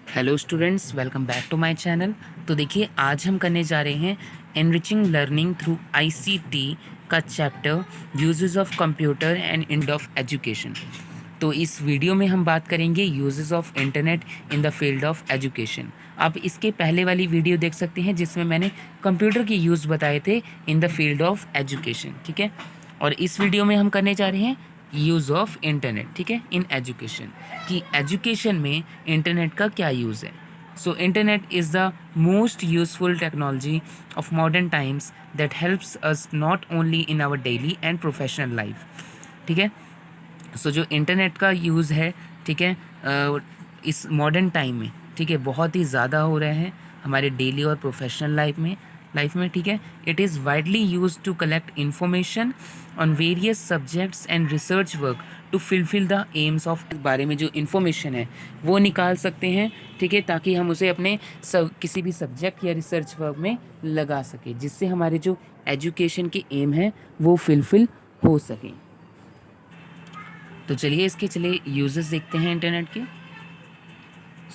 Hello students, welcome back to my channel. तो देखिए, आज हम करने जा रहे हैं एनरिचिंग लर्निंग थ्रू आईसीटी का chapter uses of computer and and of education. तो इस वीडियो में हम बात करेंगे uses of internet in the field of education. आप इसके पहले वाली वीडियो देख सकते हैं जिसमें मैंने कंप्यूटर के यूज़ बताए थे इन द फील्ड ऑफ एजुकेशन, ठीक है। और इस वीडियो में हम करने जा रहे हैं यूज़ ऑफ इंटरनेट, ठीक है, इन एजुकेशन, कि एजुकेशन में इंटरनेट का क्या यूज़ है। So internet is the most useful technology of modern times that helps us not only in our daily and professional life, ठीक है। सो जो इंटरनेट का यूज़ है, ठीक है, इस मॉडर्न टाइम में, ठीक है, बहुत ही ज़्यादा हो रहा है हमारे डेली और प्रोफेशनल लाइफ में, ठीक है। It is widely use to collect information on various subjects and research work to fulfil the aims of बारे में जो इन्फॉर्मेशन है वो निकाल सकते हैं, ठीक है, ताकि हम उसे अपने किसी भी सब्जेक्ट या रिसर्च वर्क में लगा सकें, जिससे हमारे जो एजुकेशन के एम है वो फिलफिल हो सकें। तो चलिए यूजेस देखते हैं इंटरनेट के।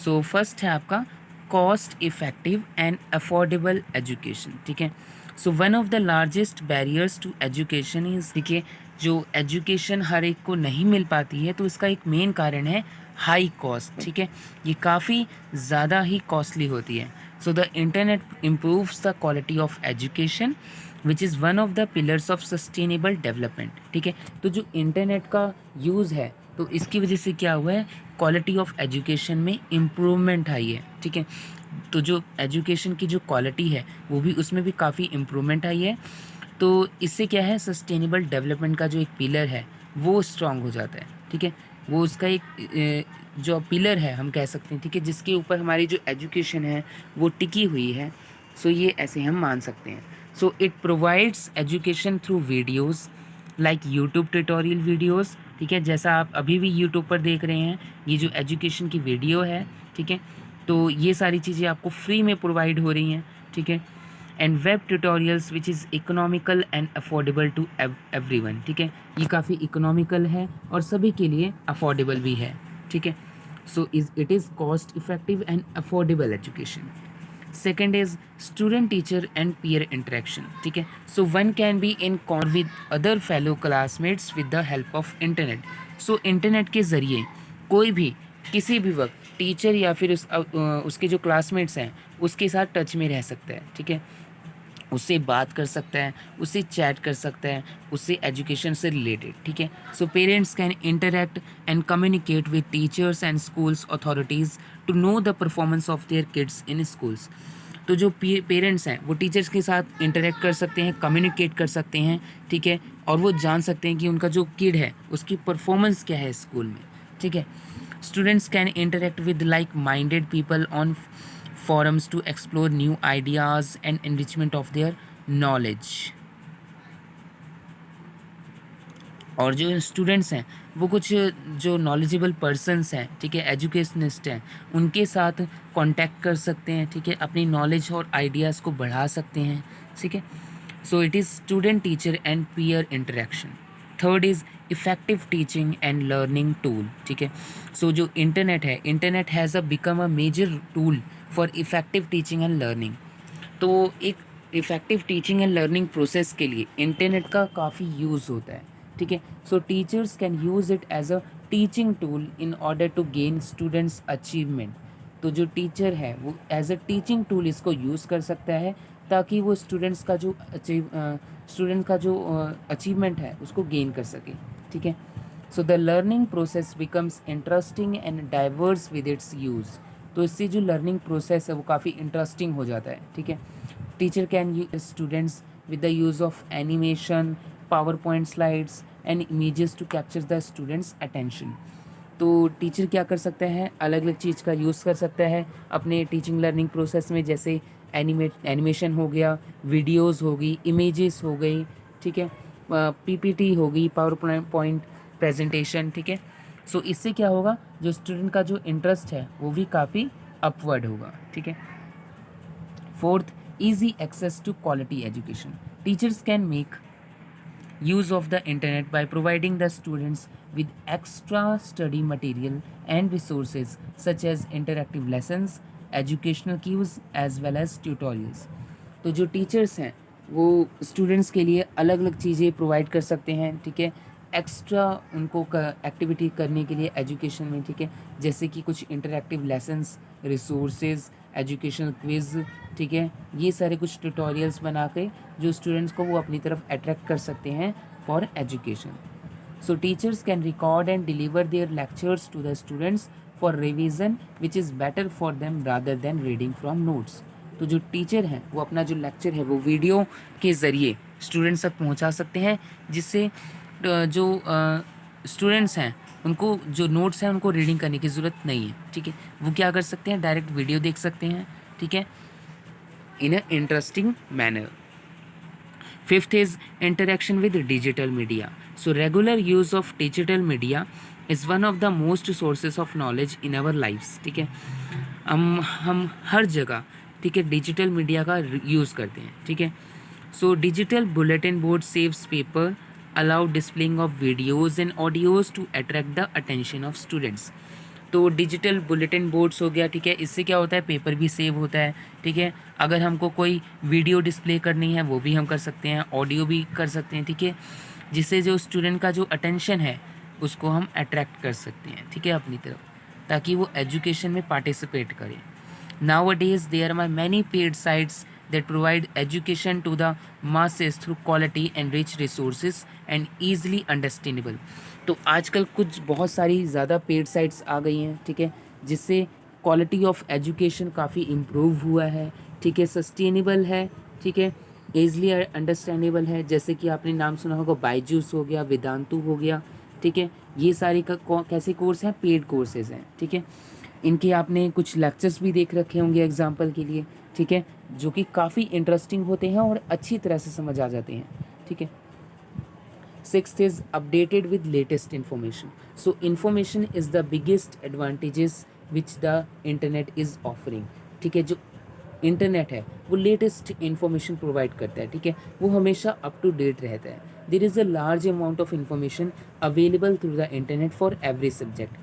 सो फर्स्ट है आपका cost effective and affordable education, ठीक है। So one of the largest barriers to education is, देखिए, जो एजुकेशन हर एक को नहीं मिल पाती है तो इसका एक मेन कारण है हाई कॉस्ट, ठीक है। ये काफ़ी ज़्यादा ही कॉस्टली होती है। So the internet improves the quality of education which is one of the pillars of sustainable development, ठीक है। तो जो इंटरनेट का यूज़ है, तो इसकी वजह से क्या हुआ है, क्वालिटी ऑफ एजुकेशन में इम्प्रूवमेंट आई है, ठीक है। तो जो एजुकेशन की जो क्वालिटी है वो भी, उसमें भी काफ़ी इम्प्रूवमेंट आई है। तो इससे क्या है, सस्टेनेबल डेवलपमेंट का जो एक पिलर है वो स्ट्रांग हो जाता है, ठीक है। वो उसका एक जो पिलर है हम कह सकते हैं, ठीक है, जिसके ऊपर हमारी जो एजुकेशन है वो टिकी हुई है। सो ये ऐसे हम मान सकते हैं। सो it provides education through videos like YouTube tutorial videos, ठीक है, जैसा आप अभी भी यूट्यूब पर देख रहे हैं, ये जो एजुकेशन की वीडियो है, ठीक है। तो ये सारी चीज़ें आपको फ्री में प्रोवाइड हो रही हैं, ठीक है। And web tutorials which is economical and affordable to everyone, ठीक है। ये काफ़ी इकोनॉमिकल है और सभी के लिए अफोर्डेबल भी है, ठीक है। So it is cost effective and affordable education. Second is student teacher and peer interaction, ठीक है। So one can be in con with other fellow classmates with the help of internet. So internet के ज़रिए कोई भी किसी भी वक्त teacher या फिर उसके जो क्लासमेट्स हैं उसके साथ टच में रह सकता है, ठीक है। उससे बात कर सकता है, उससे चैट कर सकता है, उससे एजुकेशन से रिलेटेड, ठीक है। So parents can interact and communicate with teachers and schools authorities to know the performance of their kids in schools. तो जो पेरेंट्स हैं वो टीचर्स के साथ इंटरेक्ट कर सकते हैं, कम्युनिकेट कर सकते हैं, ठीक है, और वो जान सकते हैं कि उनका जो किड है उसकी परफॉर्मेंस क्या है स्कूल में, ठीक है। Students can interact with like minded people on forums to explore new ideas and enrichment of their knowledge। और जो स्टूडेंट्स हैं वो कुछ जो नॉलेजेबल पर्सन्स हैं, ठीक है, एजुकेशनिस्ट हैं, उनके साथ कांटेक्ट कर सकते हैं, ठीक है, अपनी नॉलेज और आइडियाज़ को बढ़ा सकते हैं, ठीक है। So it is student teacher and peer interaction. Third is effective teaching and learning tool, ठीक है। सो जो इंटरनेट है, internet has become a major tool for effective teaching and learning. तो एक effective teaching and learning process के लिए internet का काफ़ी यूज़ होता है, ठीक है। So teachers can use it as a teaching tool in order to gain students achievement. तो जो टीचर है वो एज अ टीचिंग टूल इसको यूज़ कर सकता है ताकि वो स्टूडेंट का जो अचीवमेंट है उसको गेन कर सके, ठीक है। So the learning process becomes interesting and diverse with its use. तो इससे जो लर्निंग प्रोसेस है वो काफ़ी इंटरेस्टिंग हो जाता है, ठीक है। Teacher can use students with the use of animation, power point slides and images to capture the students attention. तो टीचर क्या कर सकता है, अलग अलग चीज़ का यूज़ कर सकता है अपने टीचिंग लर्निंग प्रोसेस में, जैसे एनिमेशन हो गया, वीडियोस हो गई, इमेजेस हो गई, ठीक है, पीपीटी हो गई, पावर पॉइंट प्रेजेंटेशन, ठीक है। सो इससे क्या होगा, जो स्टूडेंट का जो इंटरेस्ट है वो भी काफ़ी अपवर्ड होगा, ठीक है। Fourth, easy access to quality education. Teachers can make use of the internet by providing the students with extra study material and resources such as interactive lessons, educational cues as well as tutorials. तो जो teachers हैं वो students के लिए अलग अलग चीज़ें provide कर सकते हैं, ठीक है, एक्स्ट्रा उनको एक्टिविटी करने के लिए एजुकेशन में, ठीक है, जैसे कि कुछ interactive lessons, resources, educational quiz, ठीक है, ये सारे कुछ ट्यूटोरियल्स बना के जो स्टूडेंट्स को वो अपनी तरफ अट्रैक्ट कर सकते हैं for education. So teachers can record and deliver their lectures to the students for revision which is better for them rather than reading from notes. तो जो टीचर हैं वो अपना जो लेक्चर है वो वीडियो के ज़रिए स्टूडेंट्स तक पहुंचा सकते हैं, जिससे जो स्टूडेंट्स हैं उनको जो नोट्स हैं उनको रीडिंग करने की ज़रूरत नहीं है, ठीक है, वो क्या कर सकते हैं, डायरेक्ट वीडियो देख सकते हैं, ठीक है, in a interesting manner. Fifth is interaction with digital media. So regular use of digital media is one of the most sources of knowledge in our lives. ठीक है, हम हर जगह, ठीक है, डिजिटल मीडिया का यूज़ करते हैं, ठीक है. So digital bulletin board saves paper, allow displaying of videos and audios to attract the attention of students. तो डिजिटल बुलेटिन बोर्ड्स हो गया, ठीक है, इससे क्या होता है, पेपर भी सेव होता है, ठीक है. अगर हमको कोई वीडियो डिस्प्ले करनी है वो भी हम कर सकते हैं, ऑडियो भी कर सकते हैं, ठीक है, जिससे जो स्टूडेंट का जो अटेंशन है उसको हम अट्रैक्ट कर सकते हैं, ठीक है, अपनी तरफ, ताकि वो एजुकेशन में पार्टिसिपेट करें. Nowadays there are many paid sites that provide education to the masses through quality and rich resources and easily understandable. तो आजकल कुछ बहुत सारी ज़्यादा पेड साइट्स आ गई हैं, ठीक है, जिससे क्वालिटी ऑफ एजुकेशन काफ़ी इम्प्रूव हुआ है, ठीक है, सस्टेनेबल है, ठीक है, ईज़िली अंडरस्टैंडेबल है. जैसे कि आपने नाम सुना होगा, बायजूस हो गया, वेदांतु हो गया, ठीक है, ये सारे कैसे कोर्स हैं, पेड कोर्सेज हैं, ठीक है. इनके आपने कुछ लेक्चर्स भी देख रखे होंगे एग्जाम्पल के लिए, ठीक है, जो कि काफ़ी इंटरेस्टिंग होते हैं और अच्छी तरह से समझ आ जाते हैं, ठीक है. Sixth is updated with latest information. So information is the biggest advantages which the internet is offering. ठीक है, जो इंटरनेट है वो लेटेस्ट इन्फॉर्मेशन प्रोवाइड करता है, ठीक है, वो हमेशा अप टू डेट रहता है. There is a large amount of information available through the internet for every subject.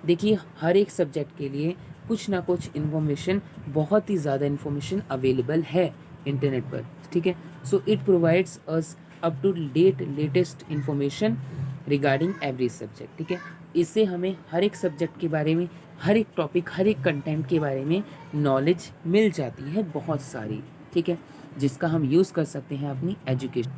देखिए, हर एक सब्जेक्ट के लिए कुछ ना कुछ इन्फॉर्मेशन, बहुत ही ज़्यादा इन्फॉर्मेशन अवेलेबल है इंटरनेट पर, ठीक है. So it provides us up to date latest information regarding every subject, ठीक है. इससे हमें हर एक सब्जेक्ट के बारे में, हर एक टॉपिक, हर एक कंटेंट के बारे में नॉलेज मिल जाती है बहुत सारी, ठीक है, जिसका हम यूज़ कर सकते हैं अपनी education.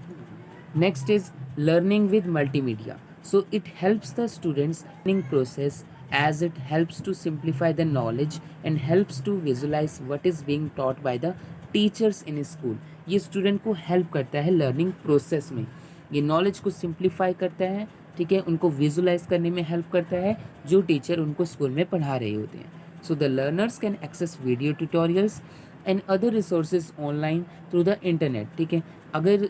Next is learning with multimedia. So it helps the students learning process as it helps to simplify the knowledge and helps to visualize what is being taught by the teachers in school. ये student को help करता है learning process में, ये knowledge को simplify करता है, ठीक है, उनको विजुलाइज करने में हेल्प करता है जो टीचर उनको स्कूल में पढ़ा रहे होते हैं. So the learners can access video tutorials and other resources online through the internet, ठीक है. अगर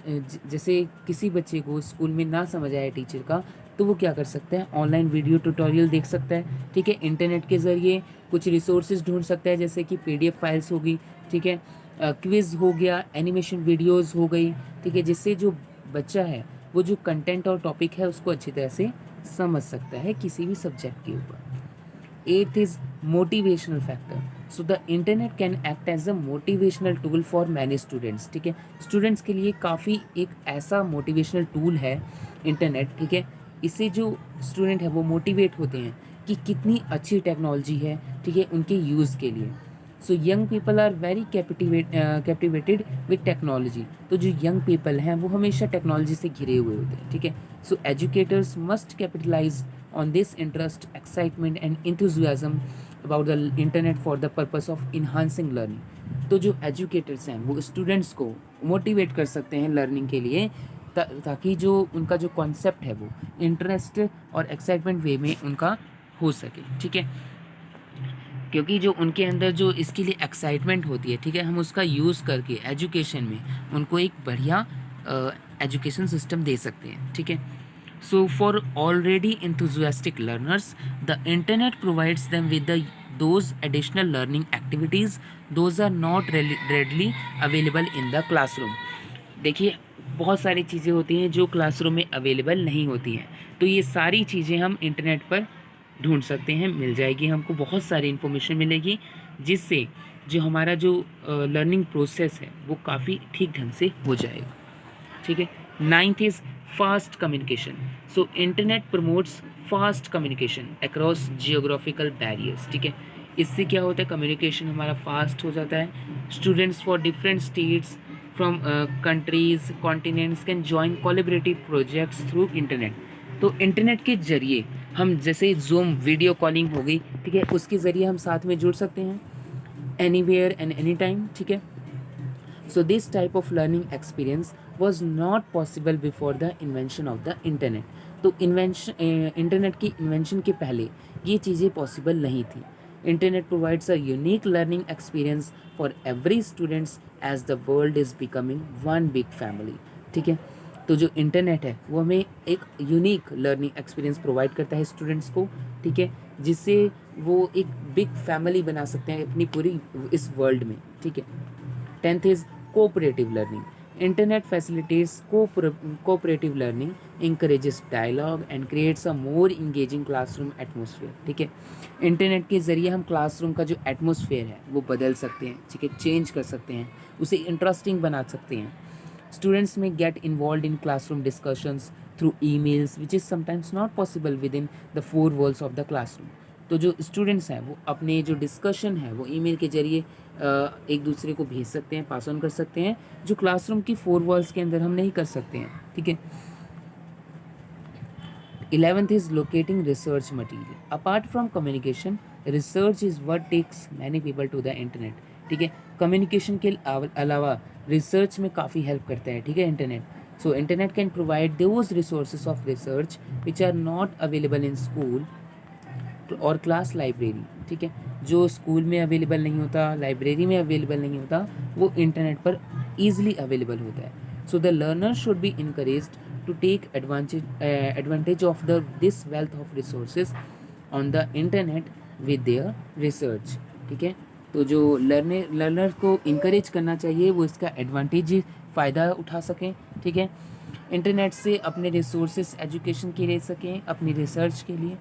जैसे किसी बच्चे को स्कूल में ना समझ आए टीचर का, तो वो क्या कर सकता है, ऑनलाइन वीडियो ट्यूटोरियल देख सकता है, ठीक है, इंटरनेट के ज़रिए कुछ रिसोर्सेज ढूंढ सकता है, जैसे कि PDF फाइल्स होगी, ठीक है, क्विज़ हो गया, एनिमेशन वीडियोस हो गई, ठीक है, जिससे जो बच्चा है वो जो कंटेंट और टॉपिक है उसको अच्छी तरह से समझ सकता है किसी भी सब्जेक्ट के ऊपर. Eighth is motivational factor. So the internet can act as a motivational tool for many students, ठीक है, स्टूडेंट्स के लिए काफ़ी एक ऐसा मोटिवेशनल टूल है इंटरनेट, ठीक है. इससे जो स्टूडेंट है वो मोटिवेट होते हैं कि कितनी अच्छी टेक्नोलॉजी है, ठीक है, उनके यूज़ के लिए. So young people are very captivated with technology. तो जो यंग पीपल हैं वो हमेशा टेक्नोलॉजी से घिरे हुए होते हैं, ठीक है. So educators must capitalize on this interest, excitement and enthusiasm about the internet for the purpose of enhancing learning. तो जो एजुकेटर्स हैं वो स्टूडेंट्स को मोटिवेट कर सकते हैं लर्निंग के लिए, ताकि जो उनका जो कॉन्सेप्ट है वो इंटरेस्ट और एक्साइटमेंट वे में उनका हो सके, ठीक है, क्योंकि जो उनके अंदर जो इसके लिए एक्साइटमेंट होती है, ठीक है, हम उसका यूज़ करके एजुकेशन में उनको एक बढ़िया एजुकेशन सिस्टम दे सकते हैं, ठीक है. So for already enthusiastic learners, the internet provides them with those additional learning activities those are not readily available in the classroom. देखिए, बहुत सारी चीज़ें होती हैं जो क्लासरूम में अवेलेबल नहीं होती हैं, तो ये सारी चीज़ें हम इंटरनेट पर ढूंढ सकते हैं, मिल जाएगी, हमको बहुत सारी इन्फॉर्मेशन मिलेगी, जिससे जो हमारा जो लर्निंग प्रोसेस है वो काफ़ी ठीक ढंग से हो जाएगा। ठीक है। Ninth is fast communication. So internet promotes fast communication across geographical barriers. ठीक है, इससे क्या होता है, कम्युनिकेशन हमारा फास्ट हो जाता है। Students for different states from countries continents can join collaborative projects through internet. तो इंटरनेट के जरिए हम, जैसे जूम वीडियो कॉलिंग हो गई, ठीक है, उसके ज़रिए हम साथ में जुड़ सकते हैं एनीवेयर एंड एनी टाइम। ठीक है। So this type of learning experience was not possible before the invention of the internet. तो इंटरनेट की इन्वेंशन के पहले ये चीज़ें पॉसिबल नहीं थी। Internet provides a unique learning experience for every students as the world is becoming one big family. ठीक है, तो जो इंटरनेट है वो हमें एक यूनिक लर्निंग एक्सपीरियंस प्रोवाइड करता है स्टूडेंट्स को। ठीक है, जिससे वो एक बिग फैमिली बना सकते हैं अपनी पूरी इस वर्ल्ड में। ठीक है। 10th is cooperative learning. Internet facilitates cooperative learning, encourages dialogue and creates a more engaging classroom atmosphere. ठीक है, इंटरनेट के ज़रिए हम क्लासरूम का जो एटमोसफेयर है वो बदल सकते हैं। ठीक है, चेंज कर सकते हैं, उसे इंटरेस्टिंग बना सकते हैं। Students may get involved in classroom discussions through emails, which is sometimes not possible within the four walls of the classroom. तो जो स्टूडेंट्स हैं वो अपने जो डिस्कशन है वो ईमेल के जरिए एक दूसरे को भेज सकते हैं, पास ऑन कर सकते हैं, जो क्लासरूम की फोर वॉल्स के अंदर हम नहीं कर सकते हैं। ठीक है। 11th is locating research material. Apart from communication, research is what takes many people to the internet. ठीक है, कम्युनिकेशन के अलावा रिसर्च में काफ़ी हेल्प करता है। ठीक है, internet. So internet can provide those resources of research which are not available in school और क्लास लाइब्रेरी। ठीक है, जो स्कूल में अवेलेबल नहीं होता, लाइब्रेरी में अवेलेबल नहीं होता, वो इंटरनेट पर ईजिली अवेलेबल होता है। So the learner should be encouraged to take advantage of this wealth of resources on the internet with their research. ठीक है, तो जो लर्नर को इनकरेज करना चाहिए वो इसका एडवांटेज फ़ायदा उठा सकें। ठीक है, इंटरनेट से अपने रिसोर्सेज एजुकेशन के ले सकें, अपनी रिसर्च के लिए।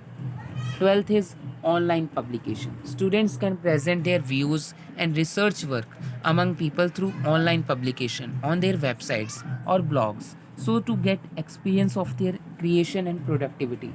12th is online publication. Students can present their views and research work among people through online publication on their websites or blogs, so to get experience of their creation and productivity.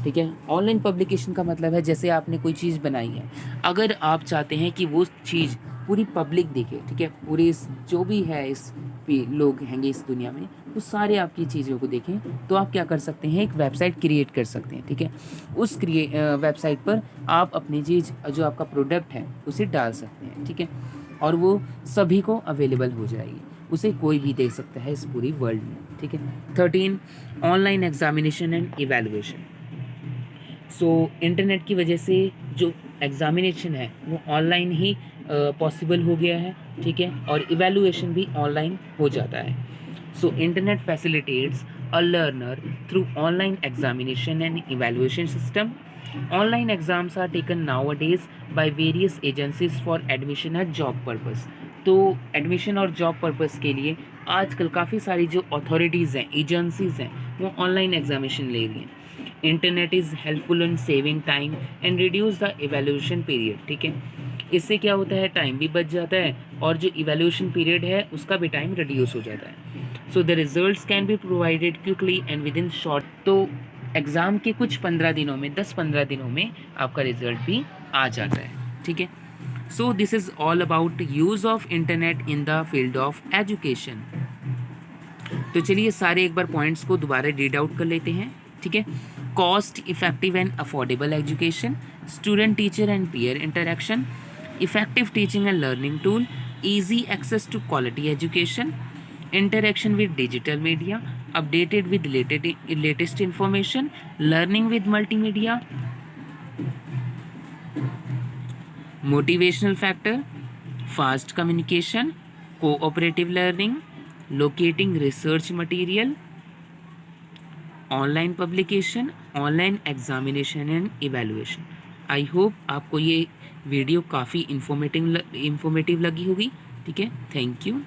ठीक है, online publication का मतलब है जैसे आपने कोई चीज़ बनाई है, अगर आप चाहते हैं कि वो चीज़ पूरी पब्लिक देखे, ठीक है, पूरे जो भी है इस लोग हैंगे इस दुनिया में, वो सारे आपकी चीज़ों को देखें, तो आप क्या कर सकते हैं, एक वेबसाइट क्रिएट कर सकते हैं। ठीक है, उस वेबसाइट पर आप अपनी चीज़ जो आपका प्रोडक्ट है उसे डाल सकते हैं। ठीक है, और वो सभी को अवेलेबल हो जाएगी, उसे कोई भी देख सकता है इस पूरी वर्ल्ड में। ठीक है। 13 online examination and evaluation. So internet की वजह से जो एग्ज़ामिनेशन है वो ऑनलाइन ही पॉसिबल हो गया है। ठीक है, और इवैल्यूएशन भी ऑनलाइन हो जाता है। So internet facilitates a learner through online examination and evaluation system. Online exams are taken nowadays by various agencies for admission at job purpose. तो एडमिशन और जॉब पर्पस के लिए आजकल काफ़ी सारी जो अथॉरिटीज़ हैं, एजेंसीज़ हैं, वो ऑनलाइन एग्जामिनेशन ले रही हैं। Internet is helpful in saving time and reduce the evaluation period. ठीक है, इससे क्या होता है, टाइम भी बच जाता है और जो इवैल्यूएशन पीरियड है उसका भी टाइम रिड्यूस हो जाता है। So the results can be provided quickly and with in short. तो एग्ज़ाम के कुछ 15 दिनों में, 10-15 दिनों में आपका रिजल्ट भी आ जाता है। ठीक है, so this is all about use of internet in the field of education. तो चलिए सारे एक बार पॉइंट्स को दोबारा रीड आउट कर लेते हैं। ठीक है, cost effective and affordable education, student teacher and peer interaction, effective teaching and learning tool, easy access to quality education, interaction with digital media, updated with latest information, learning with multimedia, motivational factor, fast communication, cooperative learning, locating research material, online publication, online examination and evaluation. I hope आपको ये video काफ़ी informative लगी होगी। ठीक है, thank you.